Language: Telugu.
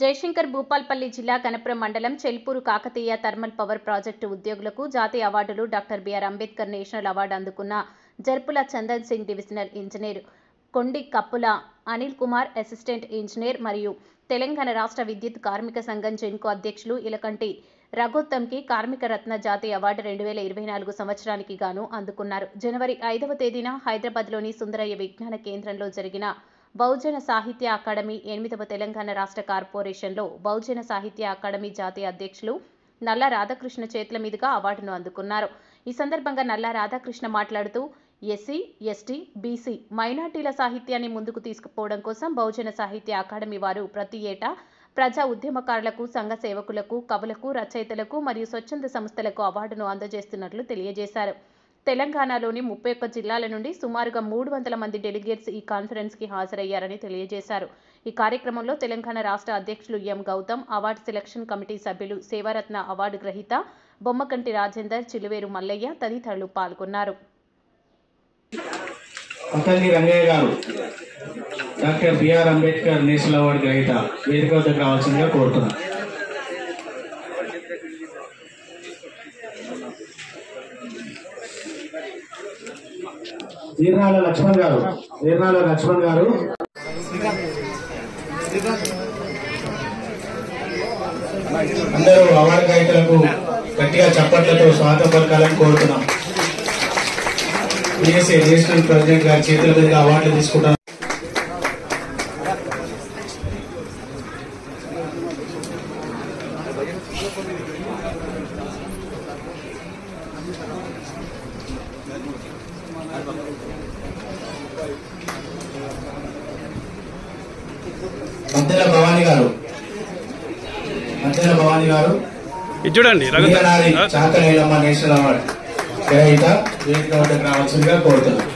జయశంకర్ భూపాల్పల్లి జిల్లా కనపురం మండలం Chelpur Kakatiya thermal power project ఉద్యోగులకు జాతీయ అవార్డులు doctor BR Ambedkar national award అందుకున్న Jarpula Chandan Singh divisional engineer, Kondi Kappula Anil Kumar assistant engineer మరియు తెలంగాణ రాష్ట్ర విద్యుత్ కార్మిక సంఘం జెన్కో అధ్యక్షులు ఇలకంటి రఘోత్తమ్కి కార్మిక రత్న జాతీయ అవార్డు 2024 సంవత్సరానికి గాను అందుకున్నారు. జనవరి 5వ తేదీన హైదరాబాద్లోని సుందరయ్య విజ్ఞాన కేంద్రంలో జరిగిన బహుజన సాహిత్య అకాడమీ 8వ తెలంగాణ రాష్ట్ర కార్పొరేషన్లో బహుజన సాహిత్య అకాడమీ జాతీయ అధ్యక్షులు నల్లా రాధాకృష్ణ చేతుల మీదుగా అవార్డును అందుకున్నారు. ఈ సందర్భంగా నల్లా రాధాకృష్ణ మాట్లాడుతూ ఎస్సీ, ఎస్టీ, బీసీ, మైనార్టీల సాహిత్యాన్ని ముందుకు తీసుకుపోవడం కోసం బహుజన సాహిత్య అకాడమీ వారు ప్రతి ఏటా ప్రజా ఉద్యమకారులకు, సంఘ సేవకులకు, కవులకు, రచయితలకు మరియు స్వచ్ఛంద సంస్థలకు అవార్డును అందజేస్తున్నట్లు తెలియజేశారు. తెలంగాణలోని 31 జిల్లాల నుండి సుమారుగా 300 మంది డెలిగేట్స్ ఈ కాన్ఫరెన్స్కి హాజరయ్యారని తెలియజేశారు. ఈ కార్యక్రమంలో తెలంగాణ రాష్ట్ర అధ్యక్షులు ఎం గౌతమ్, అవార్డు సెలక్షన్ కమిటీ సభ్యులు, సేవారత్న అవార్డు గ్రహీత బొమ్మకంటి రాజేందర్, చిలువేరు మల్లయ్య తదితరులు పాల్గొన్నారు. Doctor BR Ambedkar national award గ్రహీత వేదిక వద్దకు రావాల్సిందిగా కోరుతున్నాను. వీర్నాల లక్ష్మణ్ గారు అందరూ అవార్డు గ్రహీతలకు గట్టిగా చప్పట్లతో స్వాగతం పలకాలని కోరుతున్నాం. బిఎస్ఏ నేషనల్ ప్రెసిడెంట్ గారి చేతుల మీదుగా అవార్డులు తీసుకుంటాం. మద్దెల భవానీ గారు చూడండి. చాకలేలమ్మ నేషనల్ అవార్డు గ్రహీత వేదిక వద్దకు రావాల్సిందిగా కోరుతున్నాం.